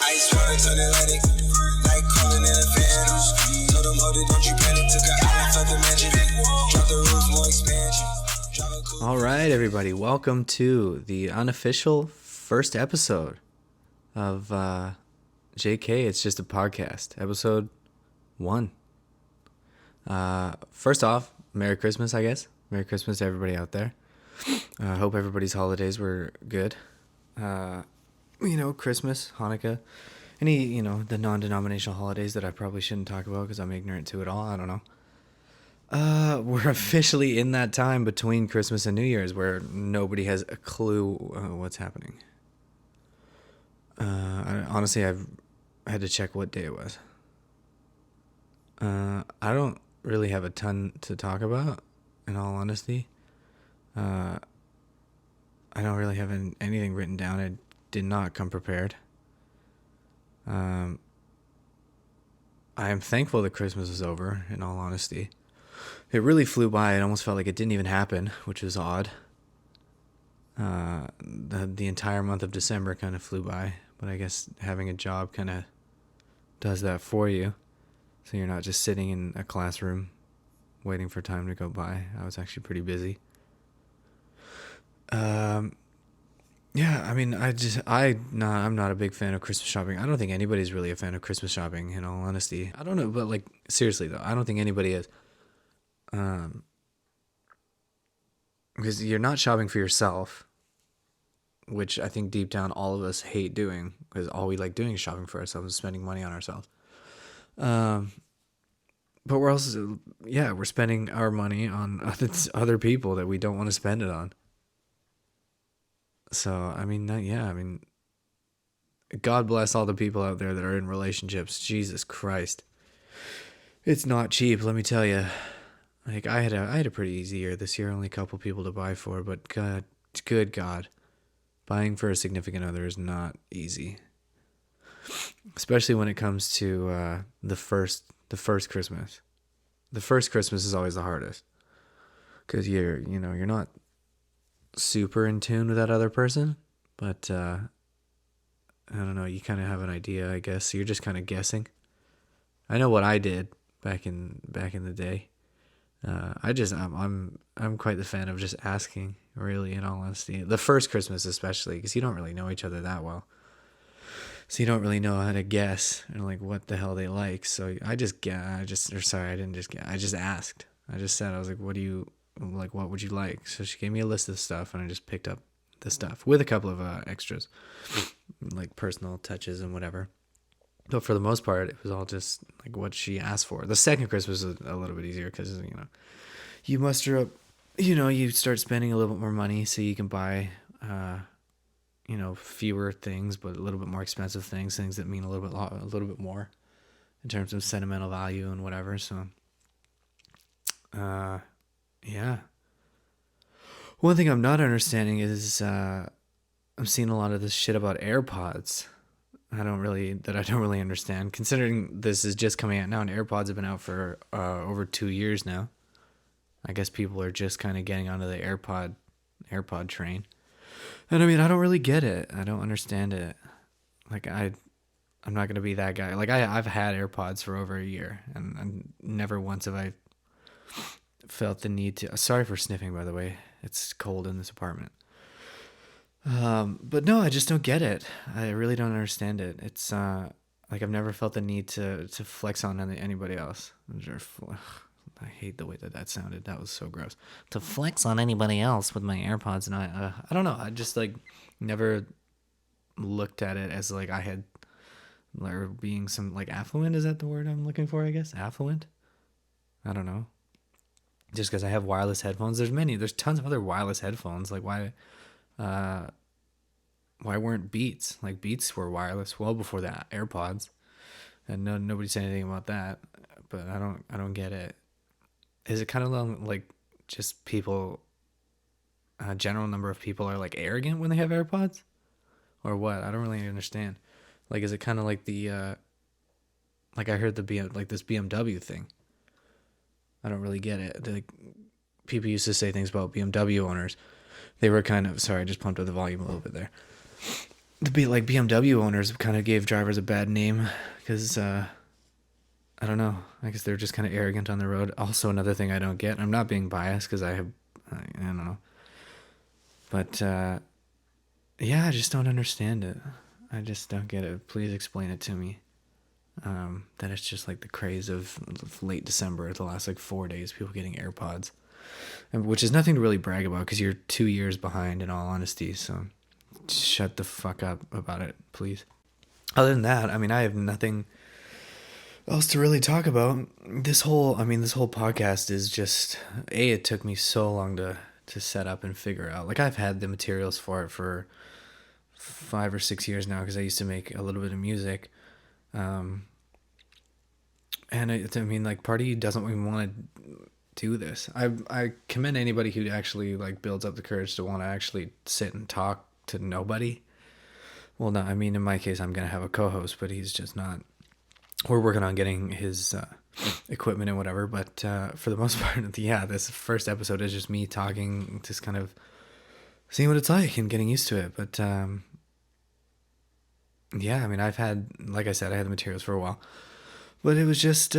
Ice water turn Atlantic, like cooling in a fan. Told them, hold it, don't you panic. Took an island, felt the magic. Drop the roof, more expansion. All right, everybody, welcome to the unofficial first episode of JK. It's just a podcast, episode 1. First off, Merry Christmas, I guess. Merry Christmas to everybody out there. Hope everybody's holidays were good. Christmas, Hanukkah, any, the non-denominational holidays that I probably shouldn't talk about because I'm ignorant to it all. I don't know. We're officially in that time between Christmas and New Year's where nobody has a clue what's happening. Honestly, I've had to check what day it was. I don't really have a ton to talk about, in all honesty. I don't really have anything written down. I did not come prepared. I am thankful that Christmas is over, in all honesty. It really flew by. It almost felt like it didn't even happen, which was odd. The entire month of December kind of flew by, but I guess having a job kind of does that for you. So you're not just sitting in a classroom waiting for time to go by. I was actually pretty busy. I'm not a big fan of Christmas shopping. I don't think anybody's really a fan of Christmas shopping, in all honesty. I don't know, but seriously though, I don't think anybody is. Because you're not shopping for yourself, which I think deep down all of us hate doing, because all we like doing is shopping for ourselves and spending money on ourselves. But we're spending our money on other people that we don't want to spend it on. So, God bless all the people out there that are in relationships. Jesus Christ. It's not cheap, let me tell you. I had a pretty easy year this year, only a couple people to buy for, but good God, buying for a significant other is not easy. Especially when it comes to the first Christmas. The first Christmas is always the hardest, because you're not super in tune with that other person, but I don't know, you kind of have an idea, I guess. So you're just kind of guessing. I know what I did back in the day. I'm quite the fan of just asking, really, in all honesty. The first Christmas especially, because you don't really know each other that well. So you don't really know how to guess and what the hell they like. So I just asked. I just said, I was like, what would you like? So she gave me a list of stuff and I just picked up the stuff with a couple of extras, like personal touches and whatever. But for the most part, it was all just what she asked for. The second Christmas was a little bit easier because, you muster up, you start spending a little bit more money so you can buy, fewer things, but a little bit more expensive things that mean a little bit more in terms of sentimental value and whatever. So, yeah. One thing I'm not understanding is I'm seeing a lot of this shit about AirPods. I don't really understand, considering this is just coming out now, and AirPods have been out for over 2 years now. I guess people are just kind of getting onto the AirPod train. And I don't really get it. I don't understand it. I'm not going to be that guy. I've had AirPods for over a year, and never once have I felt the need to. Sorry for sniffing, by the way. It's cold in this apartment. But no, I just don't get it. I really don't understand it. It's I've never felt the need to flex on anybody else. I hate the way that sounded. That was so gross. To flex on anybody else with my AirPods, and I don't know. I just never looked at it as I had being some affluent. Is that the word I'm looking for? I guess affluent. I don't know. Just because I have wireless headphones, there's tons of other wireless headphones. Why weren't Beats? Beats were wireless well before the AirPods, and nobody said anything about that. But I don't get it. Is it kind of just people? A general number of people are arrogant when they have AirPods, or what? I don't really understand. Is it kind of the I heard this BMW thing. I don't really get it. People used to say things about BMW owners. They were kind of, sorry, I just pumped up the volume a little bit there. the like BMW owners kind of gave drivers a bad name because I don't know. I guess they're just kind of arrogant on the road. Also, another thing I don't get. I'm not being biased because I don't know. But yeah, I just don't understand it. I just don't get it. Please explain it to me. That it's just like the craze of late December, the last like 4 days, people getting AirPods, which is nothing to really brag about because you're 2 years behind in all honesty. So shut the fuck up about it, please. Other than that, I mean, I have nothing else to really talk about. This whole podcast is just it took me so long to set up and figure out. Like I've had the materials for it for 5 or 6 years now because I used to make a little bit of music. And I mean, like, part of you doesn't even want to do this. I commend anybody who actually like builds up the courage to want to actually sit and talk to nobody. Well, no, I mean, in my case, I'm gonna have a co-host, but he's just not. We're working on getting his equipment and whatever. But for the most part, yeah, this first episode is just me talking, just kind of seeing what it's like and getting used to it. But yeah, I mean, like I said, I had the materials for a while. But it was just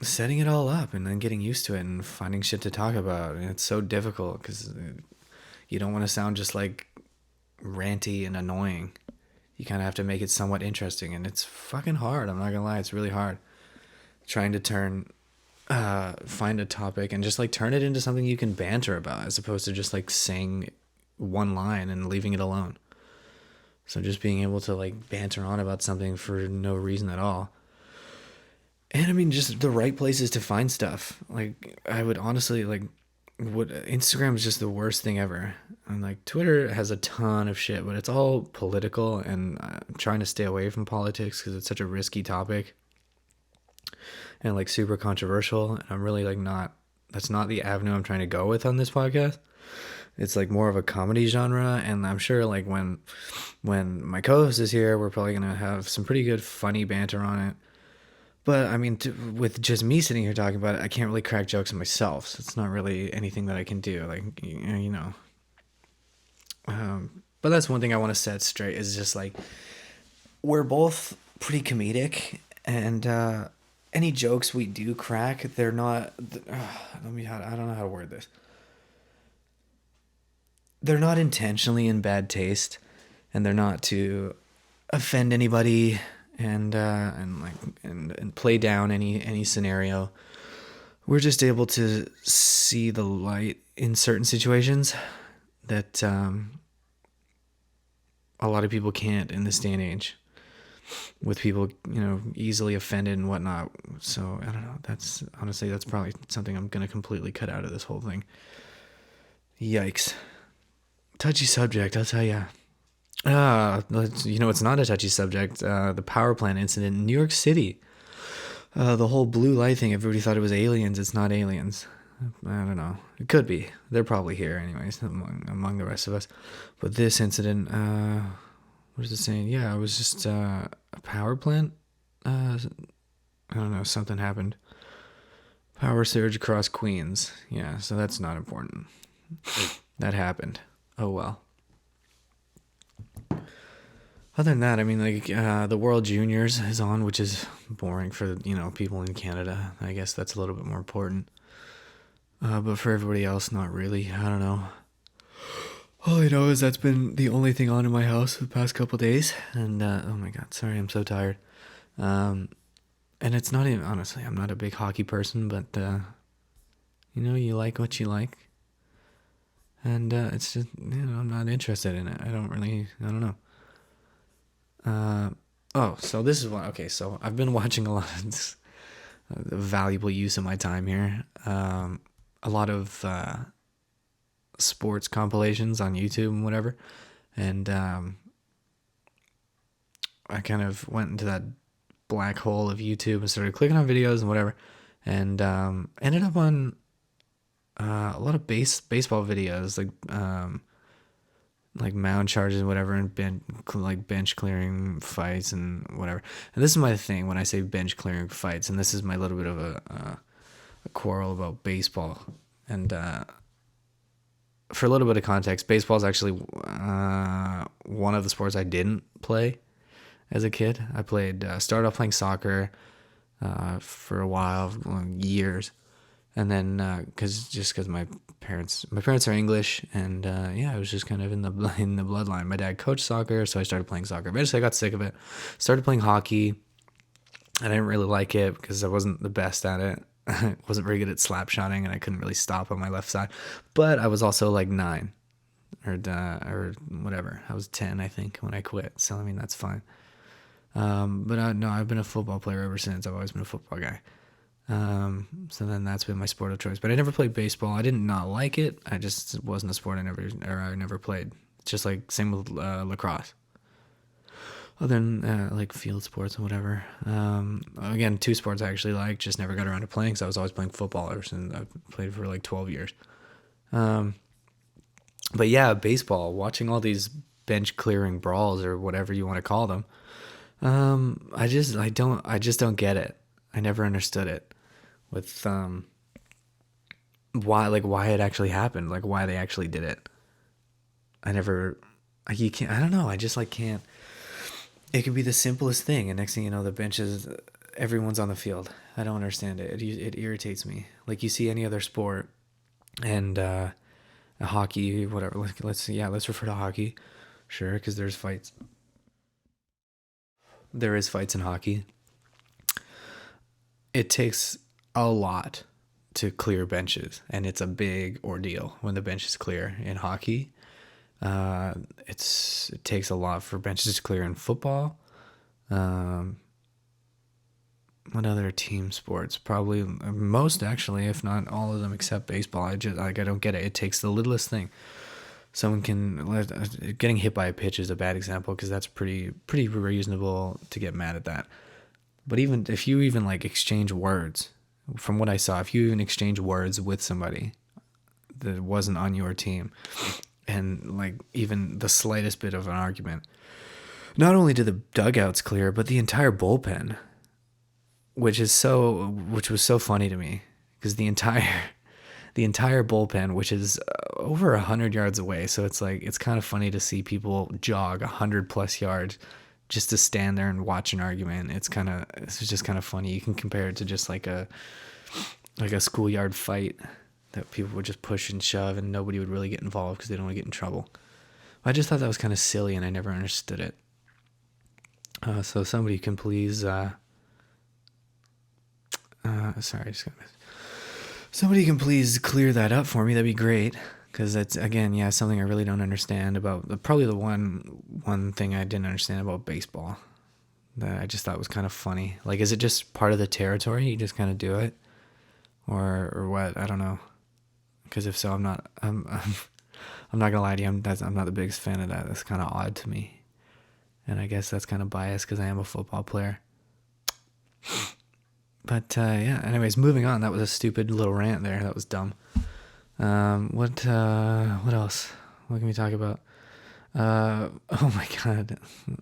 setting it all up and then getting used to it and finding shit to talk about. And it's so difficult because you don't want to sound just like ranty and annoying. You kind of have to make it somewhat interesting. And it's fucking hard. I'm not going to lie. It's really hard. Trying to find a topic and just like turn it into something you can banter about as opposed to just like saying one line and leaving it alone. So just being able to like banter on about something for no reason at all. And I mean, just the right places to find stuff. Like, I would honestly, like, Instagram is just the worst thing ever. And, like, Twitter has a ton of shit, but it's all political, and I'm trying to stay away from politics because it's such a risky topic. And, like, super controversial. And I'm really, like, that's not the avenue I'm trying to go with on this podcast. It's, like, more of a comedy genre, and I'm sure, like, when my co-host is here, we're probably going to have some pretty good, funny banter on it. But, I mean, with just me sitting here talking about it, I can't really crack jokes on myself. So it's not really anything that I can do. Like, you know. But that's one thing I want to set straight is just, like, we're both pretty comedic. And any jokes we do crack, they're not... I don't know how to word this. They're not intentionally in bad taste. And they're not to offend anybody... And play down any scenario. We're just able to see the light in certain situations that a lot of people can't in this day and age. With people, you know, easily offended and whatnot. So I don't know. That's probably something I'm gonna completely cut out of this whole thing. Yikes! Touchy subject, I'll tell ya. It's not a touchy subject. The power plant incident in New York City. The whole blue light thing, everybody thought it was aliens. It's not aliens. I don't know. It could be. They're probably here anyways, among the rest of us. But this incident, what is it saying? Yeah, it was just a power plant. I don't know, something happened. Power surge across Queens. Yeah, so that's not important. That happened. Oh well. Other than that, I mean, like, the World Juniors is on, which is boring for, people in Canada. I guess that's a little bit more important. But for everybody else, not really. I don't know. All I know is that's been the only thing on in my house for the past couple days. And, oh my God, sorry, I'm so tired. And it's not even, honestly, I'm not a big hockey person, but, you like what you like. And it's just, I'm not interested in it. I don't know. So this is one. Okay, so I've been watching a lot of this, valuable use of my time here. A lot of sports compilations on YouTube and whatever. And I kind of went into that black hole of YouTube and started clicking on videos and whatever. And ended up on a lot of baseball videos, like mound charges and whatever, and bench clearing fights and whatever. And this is my thing when I say bench clearing fights, and this is my little bit of a quarrel about baseball. And for a little bit of context, baseball is actually one of the sports I didn't play as a kid. I started off playing soccer for a while, years, and then because my parents are English, and yeah, it was just kind of in the bloodline. My dad coached soccer, so I started playing soccer. Eventually, I got sick of it. Started playing hockey. I didn't really like it because I wasn't the best at it. I wasn't very good at slap shotting, and I couldn't really stop on my left side. But I was also like 9 or whatever. I was 10, I think, when I quit. So I mean, that's fine. But no, I've been a football player ever since. I've always been a football guy. So then that's been my sport of choice. But I never played baseball. I did not like it. It wasn't a sport I never played. It's just like same with lacrosse. Other than like field sports and whatever. Again, 2 sports I actually like, just never got around to playing because I was always playing football ever since. I've played for like 12 years. But yeah, baseball, watching all these bench clearing brawls or whatever you want to call them. I just don't get it. I never understood it with why it actually happened, like why they actually did it. I don't know. I just like can't. It could be the simplest thing, and next thing you know, the benches, everyone's on the field. I don't understand it. It irritates me. Like you see any other sport, and hockey, whatever. Let's refer to hockey, sure, because there's fights. There is fights in hockey. It takes a lot to clear benches, and it's a big ordeal when the bench is clear in hockey. It takes a lot for benches to clear in football. What other team sports? Probably most, actually, if not all of them except baseball. I don't get it. It takes the littlest thing. Getting hit by a pitch is a bad example because that's pretty reasonable to get mad at that. But even if you even like exchange words, from what I saw, if you even exchange words with somebody that wasn't on your team, and like even the slightest bit of an argument, not only do the dugouts clear, but the entire bullpen, which was so funny to me because the entire bullpen, which is over 100 yards away, so it's kind of funny to see people jog 100+ yards just to stand there and watch an argument. It's just kind of funny. You can compare it to just like a schoolyard fight that people would just push and shove and nobody would really get involved because they don't want to get in trouble. I just thought that was kind of silly and I never understood it. So somebody can please, somebody can please clear that up for me. That'd be great. Because that's, again, yeah, something I really don't understand about, probably the one thing I didn't understand about baseball that I just thought was kind of funny. Like, is it just part of the territory? You just kind of do it? Or what? I don't know. Because if so, I'm not gonna lie to you, I'm not the biggest fan of that. That's kind of odd to me. And I guess that's kind of biased because I am a football player. But, yeah, anyways, moving on. That was a stupid little rant there. That was dumb. What else? What can we talk about? Oh my god.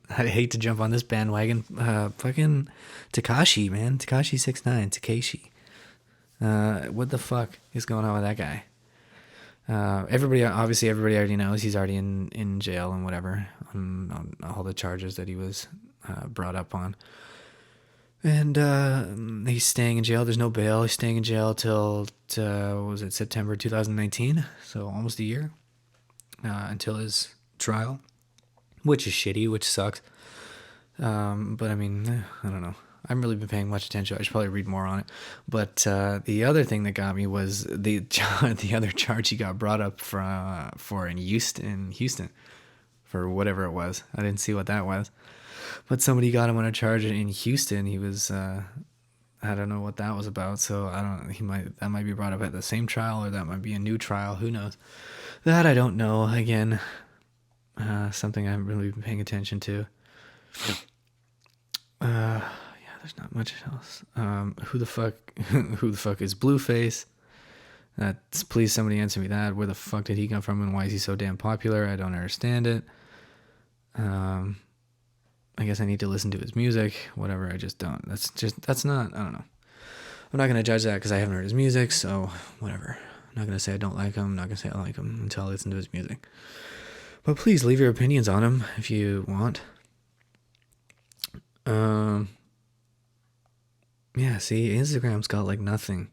I hate to jump on this bandwagon. Fucking Tekashi, man. Tekashi 6IX9, Tekashi. What the fuck is going on with that guy? Everybody already knows he's already in jail and whatever on all the charges that he was brought up on. And he's staying in jail. There's no bail. He's staying in jail till September 2019, so almost a year until his trial, which is shitty, which sucks. But I mean, I don't know. I haven't really been paying much attention. I should probably read more on it. But the other thing that got me was the other charge he got brought up for in Houston for whatever it was. I didn't see what that was. But somebody got him on a charge in Houston. He was, I don't know what that was about. So that might be brought up at the same trial, or that might be a new trial. Who knows? That I don't know. Again, something I haven't really been paying attention to. Yeah, there's not much else. Who the fuck is Blueface? Please somebody answer me that. Where the fuck did he come from, and why is he so damn popular? I don't understand it. I guess I need to listen to his music, whatever. I just don't. I don't know. I'm not going to judge that because I haven't heard his music, so whatever. I'm not going to say I don't like him. I'm not going to say I like him until I listen to his music. But please leave your opinions on him if you want. Yeah, see, Instagram's got like nothing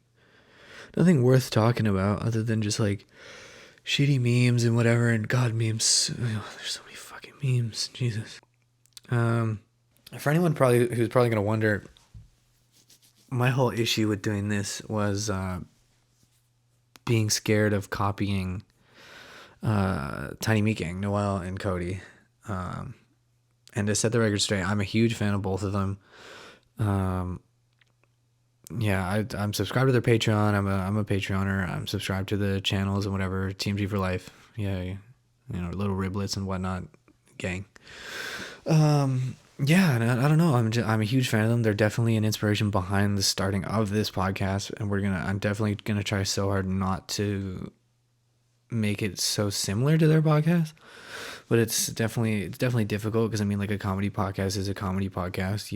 worth talking about other than just like shitty memes and whatever. And God, memes. There's so many fucking memes. Jesus. For anyone who's probably gonna wonder, my whole issue with doing this was being scared of copying Tiny Meat Gang, Noel and Cody. And to set the record straight, I'm a huge fan of both of them. Yeah, I'm subscribed to their Patreon. I'm a Patreoner. I'm subscribed to the channels and whatever. TMG for life. Yeah, you know, little riblets and whatnot, gang. Yeah, and I don't know. I'm a huge fan of them. They're definitely an inspiration behind the starting of this podcast, and I'm definitely gonna try so hard not to make it so similar to their podcast. But it's definitely difficult because I mean, like, a comedy podcast is a comedy podcast.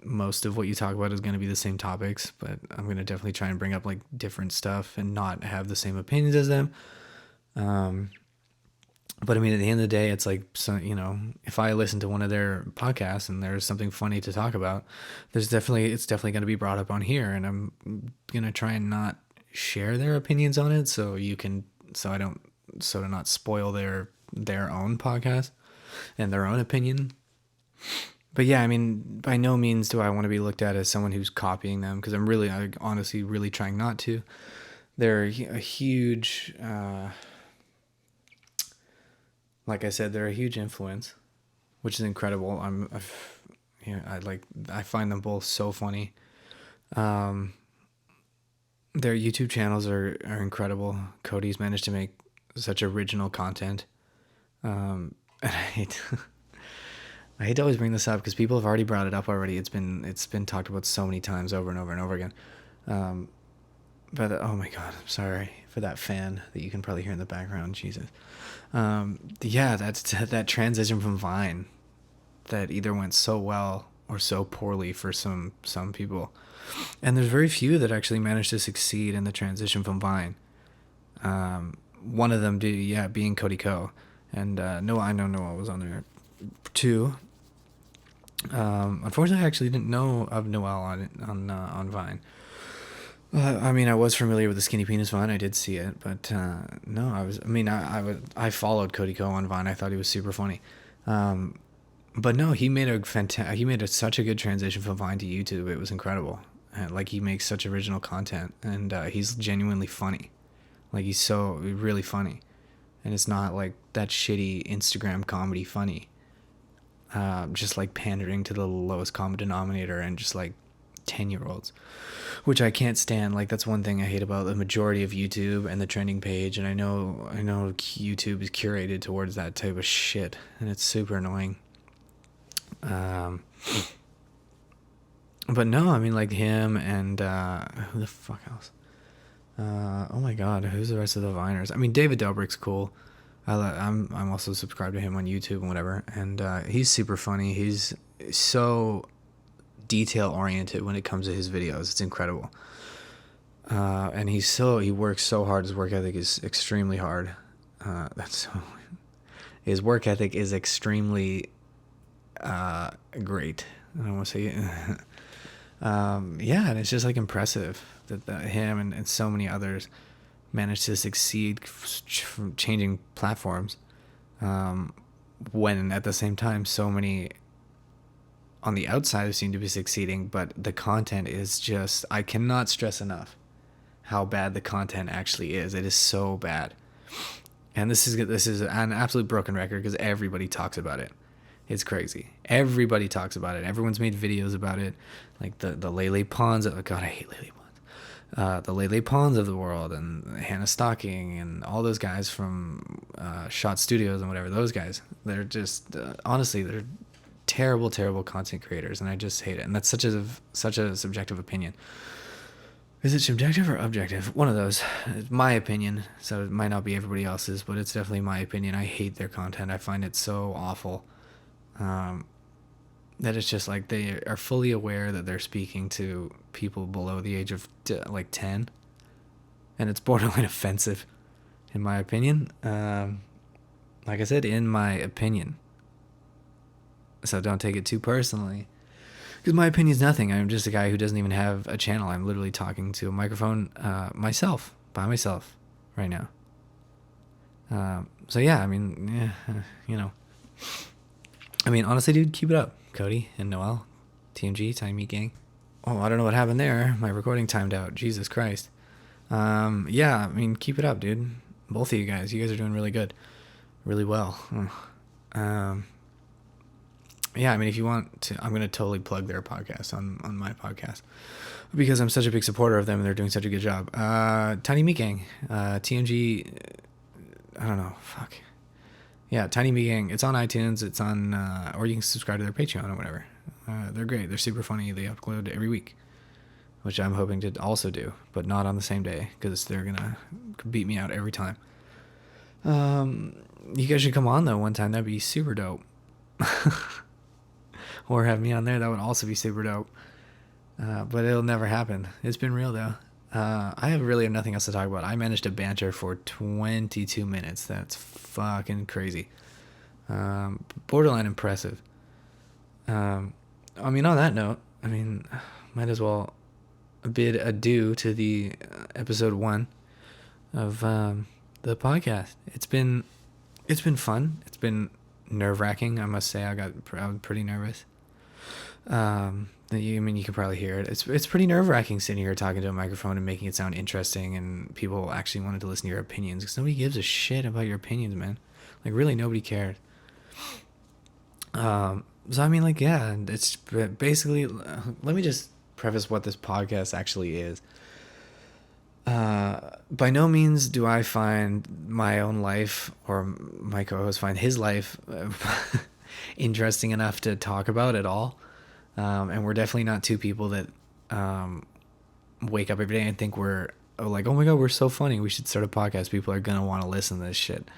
Most of what you talk about is going to be the same topics, but I'm going to definitely try and bring up like different stuff and not have the same opinions as them. But I mean, at the end of the day, it's like, so, you know, if I listen to one of their podcasts and there's something funny to talk about, it's definitely going to be brought up on here, and I'm going to try and not share their opinions on it so to not spoil their own podcast and their own opinion. But yeah, I mean, by no means do I want to be looked at as someone who's copying them, because I honestly really trying not to. They're a huge, like I said, they're a huge influence, which is incredible. I find them both so funny. Their YouTube channels are incredible. Cody's managed to make such original content. And I hate to always bring this up because people have already brought it up already. It's been talked about so many times over and over and over again. But oh my God, I'm sorry for that fan that you can probably hear in the background. Jesus. Yeah, that transition from Vine that either went so well or so poorly for some people. And there's very few that actually managed to succeed in the transition from Vine. One of them being Cody Ko. And Noah, I know Noah was on there too. Unfortunately, I actually didn't know of Noel on Vine. I mean, I was familiar with the Skinny Penis Vine. I did see it, but no, I followed Cody Ko on Vine. I thought he was super funny. But no, he made such a good transition from Vine to YouTube. It was incredible. Like, he makes such original content, and he's genuinely funny. Like, he's so really funny, and it's not like that shitty Instagram comedy funny. Just like pandering to the lowest common denominator and just like 10-year-olds, which I can't stand. Like, that's one thing I hate about the majority of YouTube and the trending page. And I know YouTube is curated towards that type of shit, and it's super annoying. But no, I mean, like him and who the fuck else? Oh my God, who's the rest of the Viners? I mean, David Dobrik's cool. I'm also subscribed to him on YouTube and whatever, and he's super funny. He's so detail oriented when it comes to his videos. It's incredible. And he works so hard. His work ethic is extremely hard. His work ethic is extremely great. I don't want to say yeah, and it's just like impressive that him and so many others managed to succeed from changing platforms, when at the same time so many on the outside seem to be succeeding, but the content is just, I cannot stress enough how bad the content actually is. It is so bad. And this is an absolute broken record because everybody talks about it. It's crazy. Everybody talks about it. Everyone's made videos about it. Like the Lele Pons. Oh God, I hate Lele Pons. The Lele Pons of the world, and Hannah Stocking, and all those guys from Shot Studios and whatever. Those guys, they're just honestly, they're terrible content creators, and I just hate it. And that's such a subjective opinion. Is it subjective or objective? One of those. It's my opinion, so it might not be everybody else's, but it's definitely my opinion. I hate their content. I find it so awful. That it's just like they are fully aware that they're speaking to people below the age of like 10, and it's borderline offensive, in my opinion. Like I said, in my opinion. So don't take it too personally. Because my opinion is nothing. I'm just a guy who doesn't even have a channel. I'm literally talking to a microphone myself, by myself, right now. So yeah, I mean, yeah, I mean, honestly, dude, keep it up. Cody and Noel, TMG, Tiny Meat Gang. Oh, I don't know what happened there. My recording timed out. Jesus Christ. Yeah, I mean, keep it up, dude. Both of you guys. You guys are doing really good. Really well. Yeah, I mean, if you want to, I'm going to totally plug their podcast on my podcast because I'm such a big supporter of them and they're doing such a good job. Tiny Meat Gang, TMG, I don't know, fuck. Yeah, Tiny Meat Gang. It's on iTunes. It's on, or you can subscribe to their Patreon or whatever. They're great. They're super funny. They upload every week, which I'm hoping to also do, but not on the same day because they're going to beat me out every time. You guys should come on, though, one time. That'd be super dope. Or have me on there. That would also be super dope. But it'll never happen. It's been real, though. I have really nothing else to talk about. I managed to banter for 22 minutes. That's fucking crazy. Borderline impressive. I mean, on that note, I mean, might as well bid adieu to the episode 1 of the podcast. It's been fun. It's been nerve-wracking, I must say. I was pretty nervous. I mean, you can probably hear it. It's pretty nerve-wracking sitting here talking to a microphone and making it sound interesting, and people actually wanted to listen to your opinions, because nobody gives a shit about your opinions, man. Like, really, nobody cared. So I mean, like, yeah, it's basically, let me just preface what this podcast actually is. By no means do I find my own life, or my co-host find his life interesting enough to talk about at all. And we're definitely not two people that wake up every day and think we're like, oh my god, we're so funny, we should start a podcast. People are gonna want to listen to this shit.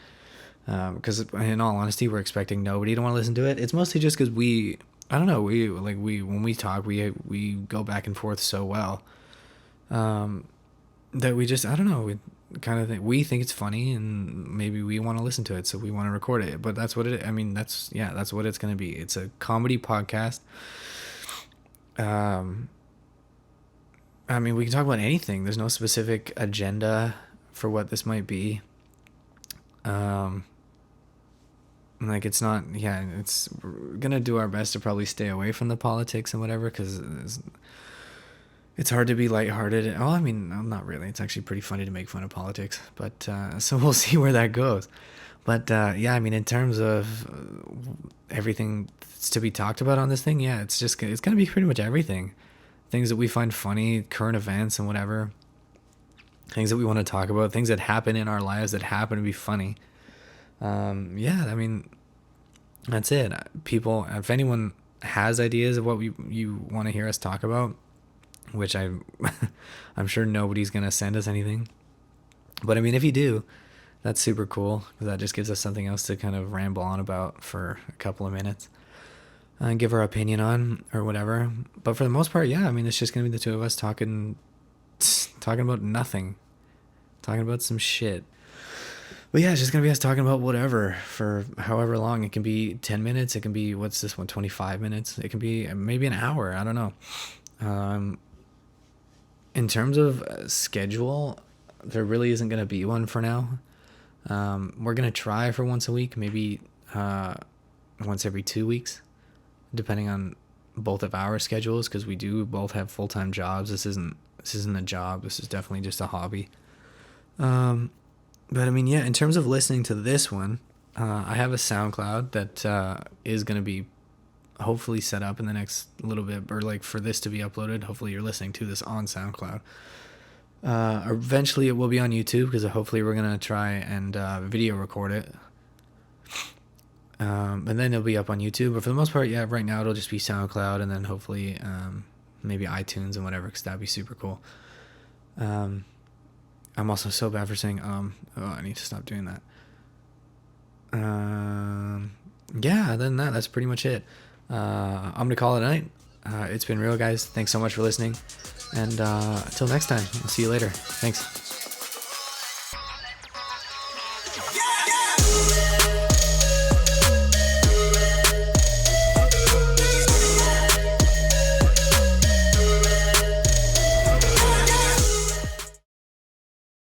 Because in all honesty, we're expecting nobody to want to listen to it. It's mostly just because I don't know, when we talk, we go back and forth so well, that we just, I don't know, we kind of think it's funny, and maybe we want to listen to it, so we want to record it. But that's what I mean, that's what it's going to be. It's a comedy podcast. I mean, we can talk about anything. There's no specific agenda for what this might be. Like, it's not, we're gonna do our best to probably stay away from the politics and whatever, because it's hard to be lighthearted. Oh, I mean, not really. It's actually pretty funny to make fun of politics, but so we'll see where that goes. But yeah, I mean, in terms of everything that's to be talked about on this thing, yeah, it's gonna be pretty much everything. Things that we find funny, current events and whatever. Things that we want to talk about, things that happen in our lives that happen to be funny. Yeah, I mean, that's it. People, if anyone has ideas of what you want to hear us talk about, which I'm sure nobody's gonna send us anything, but I mean, if you do, that's super cool, because that just gives us something else to kind of ramble on about for a couple of minutes and give our opinion on or whatever. But for the most part, yeah, I mean, it's just gonna be the two of us talking about nothing, talking about some shit. But yeah, it's just going to be us talking about whatever for however long. It can be 10 minutes. It can be, what's this one, 25 minutes. It can be maybe an hour. I don't know. In terms of schedule, there really isn't going to be one for now. We're going to try for once a week, maybe once every 2 weeks, depending on both of our schedules, because we do both have full-time jobs. This isn't a job. This is definitely just a hobby. But I mean, yeah, in terms of listening to this one, I have a SoundCloud that is going to be hopefully set up in the next little bit, or like for this to be uploaded. Hopefully you're listening to this on SoundCloud. Eventually it will be on YouTube, because hopefully we're going to try and video record it. And then it'll be up on YouTube. But for the most part, yeah, right now it'll just be SoundCloud, and then hopefully maybe iTunes and whatever, because that'd be super cool. I'm also so bad for saying oh, I need to stop doing that. Yeah, other than that, that's pretty much it. I'm gonna call it a night. It's been real, guys. Thanks so much for listening, and until next time, I'll see you later. Thanks.